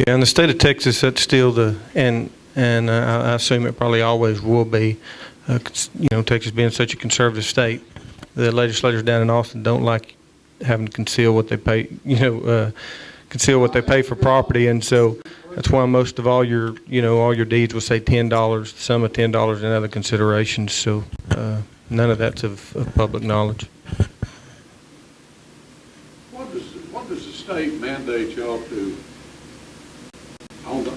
Yeah, in the state of Texas, that's still and I assume it probably always will be. Texas being such a conservative state, the legislators down in Austin don't like having to conceal what they pay. Conceal what they pay for property, and so that's why most of all your deeds will say $10, some of $10 and other considerations. So none of that's of public knowledge. What does the state mandate y'all to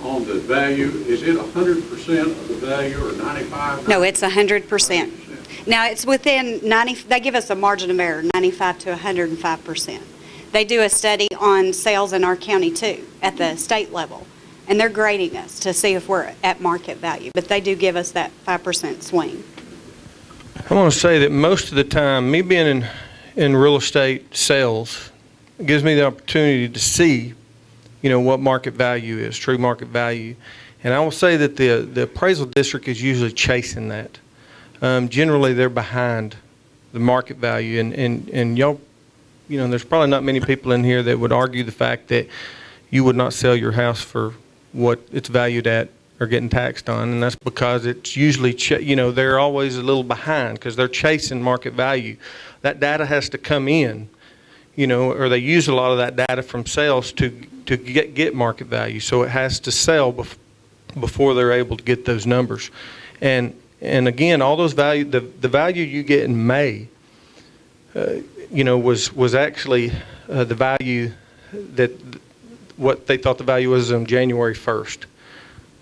on the value? Is it 100% of the value or 95%? No, it's 100%. Now it's within 90. They give us a margin of error, 95 to 105%. They do a study on sales in our county too, at the state level, and they're grading us to see if we're at market value. But they do give us that 5% swing. I want to say that most of the time, me being in real estate sales, it gives me the opportunity to see, what market value is, true market value. And I will say that the appraisal district is usually chasing that. Generally, they're behind the market value, and y'all. There's probably not many people in here that would argue the fact that you would not sell your house for what it's valued at or getting taxed on, and that's because it's usually, they're always a little behind because they're chasing market value. That data has to come in, or they use a lot of that data from sales to get market value. So it has to sell before they're able to get those numbers. And again, all those value, the value you get in May, was actually the value that what they thought the value was on January 1st.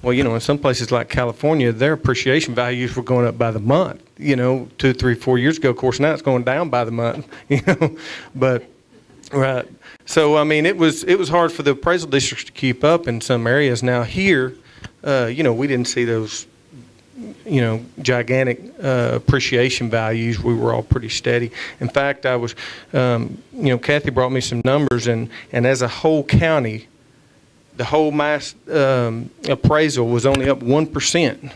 Well, in some places like California, their appreciation values were going up by the month, 2, 3, 4 years ago. Of course, now it's going down by the month, but right. So, it was hard for the appraisal districts to keep up in some areas. Now here, we didn't see those gigantic appreciation values. We were all pretty steady. In fact, I was, Cathy brought me some numbers, and as a whole county, the whole mass appraisal was only up 1%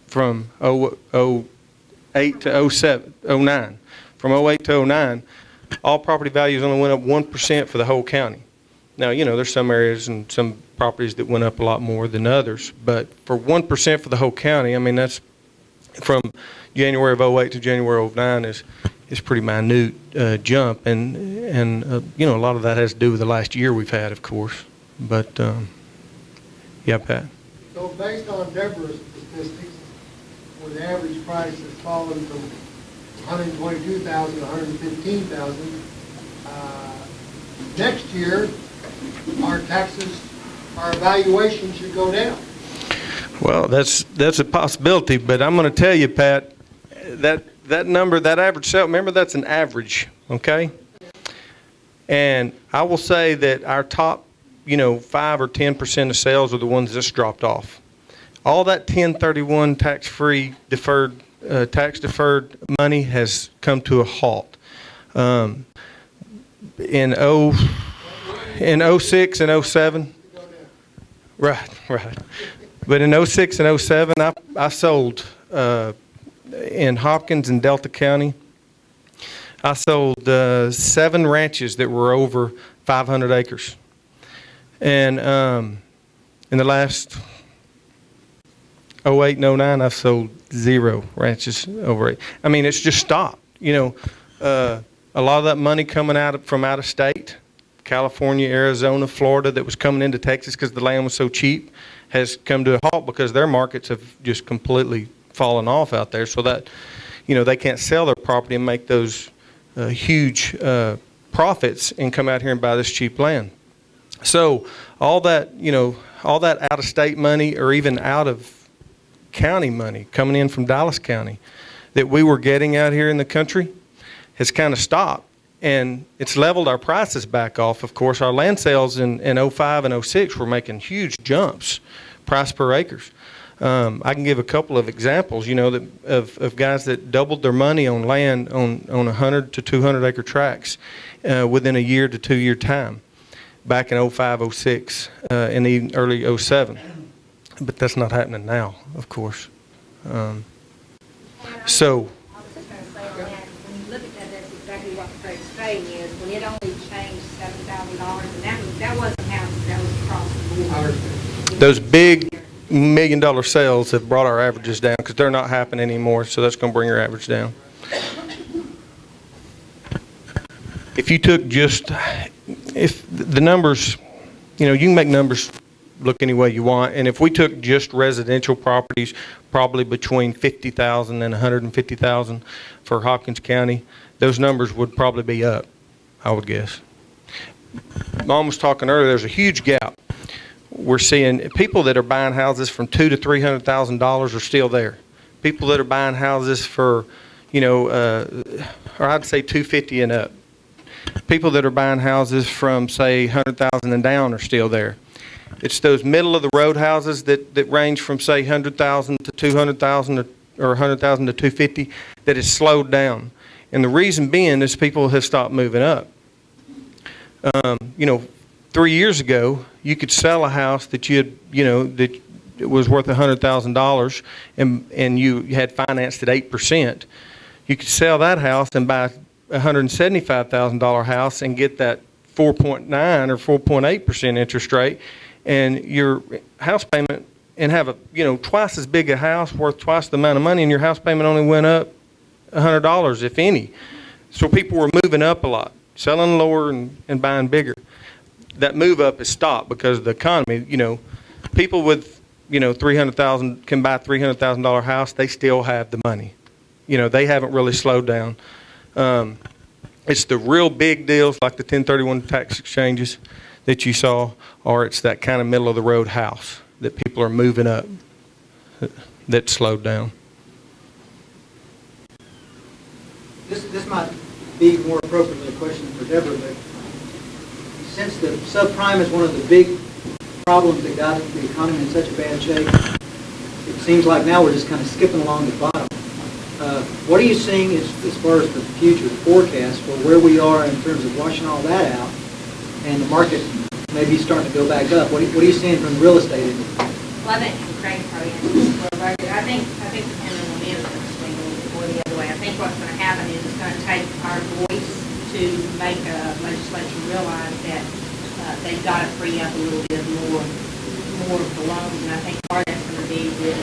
from 08 to 07, 09. From 08 to 09, all property values only went up 1% for the whole county. Now, there's some areas and some properties that went up a lot more than others, but for 1% for the whole county, that's from January of 08 to January of 09 is pretty minute jump, and a lot of that has to do with the last year we've had, of course. But yeah, Pat. So based on Debra's statistics, where the average price has fallen from 122,000 to 115,000, next year our taxes, our evaluation should go down. Well, that's a possibility, but I'm going to tell you, Pat, that number, that average sale, remember that's an average, okay? And I will say that our top, 5 or 10% of sales are the ones that's dropped off. All that 1031 tax-free deferred, tax-deferred money has come to a halt. In 06 and 07, right. But in 06 and 07, I sold in Hopkins and Delta County. I sold 7 ranches that were over 500 acres. And in the last 08 and 09, I've sold 0 ranches over 8. It's just stopped. A lot of that money coming from out of state, California, Arizona, Florida, that was coming into Texas because the land was so cheap, has come to a halt because their markets have just completely fallen off out there. So that, they can't sell their property and make those huge profits and come out here and buy this cheap land. So all that out-of-state money or even out-of-county money coming in from Dallas County that we were getting out here in the country has kind of stopped. And it's leveled our prices back off. Of course, our land sales in 05 and 06 were making huge jumps, price per acres. I can give a couple of examples, of guys that doubled their money on land on 100 to 200 acre tracts within a year to 2 year time, back in 05, 06, and even early 07. But that's not happening now, of course. So. Is when it only changed $7,000, and that wasn't houses, that was across the I understand. Those big $1 million sales have brought our averages down because they're not happening anymore, so that's going to bring your average down. If you took just, if the numbers, you know, you can make numbers look any way you want, and if we took just residential properties, probably between 50,000 and 150,000 for Hopkins County, those numbers would probably be up, I would guess. Mom was talking earlier, there's a huge gap. We're seeing people that are buying houses from $200,000 to $300,000 are still there. People that are buying houses for, you know, or I'd say 250 and up. People that are buying houses from, say, 100,000 and down are still there. It's those middle of the road houses that range from, say, 100,000 to 200,000 or 100,000 to 250 that has slowed down. And the reason being is people have stopped moving up. You know, 3 years ago, you could sell a house that you had, you know, that it was worth $100,000 and you had financed at 8%. You could sell that house and buy a $175,000 house and get that 4.9 or 4.8% interest rate, and your house payment, and have a, you know, twice as big a house worth twice the amount of money, and your house payment only went up $100, if any. So people were moving up a lot, selling lower and buying bigger. That move up has stopped because of the economy. You know, people with, you know, 300,000 can buy a $300,000 house. They still have the money. You know, they haven't really slowed down. It's the real big deals like the 1031 tax exchanges that you saw, or it's that kind of middle of the road house that people are moving up that slowed down. This might be more appropriately a question for Debra, but since the subprime is one of the big problems that got the economy in such a bad shape, it seems like now we're just kind of skipping along the bottom. What are you seeing as far as the future forecast for where we are in terms of washing all that out and the market maybe starting to go back up? What are you seeing from the real estate industry? Well, I think Craig probably answers this more about it. I think the pendulum is going to swing a little bit more the other way. I think what's going to happen is it's going to take our voice to make a legislature realize that they've got to free up a little bit more of the loans, and I think part of that's going to be with,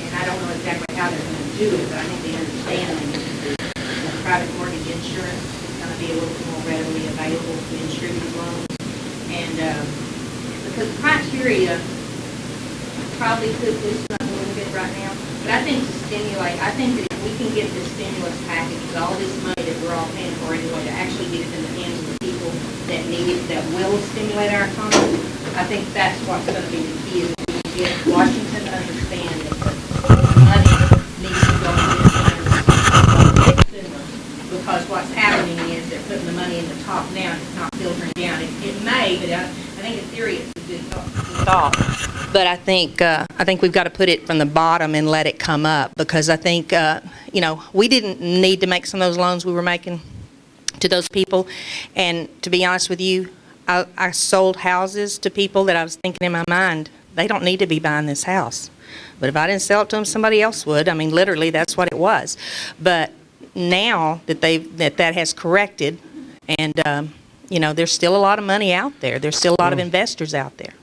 and I don't know exactly how they're going to do it, but I think the understanding is that the private mortgage insurance is going to be a little bit more readily available to insure these loans, and because the criteria probably could loosen up a little bit right now, but I think to stimulate, I think that if we can get this stimulus package, with all this money that we're all paying for anyway, to actually get it in the hands of the people that need it, that will stimulate our economy, I think that's what's going to be the key, is we can get Washington to understand that the money needs to go in the hands of the consumer, because what's happening is they're putting the money in the top now, and it's not filtering down. It may, but I think in theory it's a good thought. But I think we've got to put it from the bottom and let it come up, because I think, you know, we didn't need to make some of those loans we were making to those people. And to be honest with you, I sold houses to people that I was thinking in my mind, they don't need to be buying this house. But if I didn't sell it to them, somebody else would. I mean, literally, that's what it was. But now that that has corrected, and you know, there's still a lot of money out there. There's still a lot of investors out there.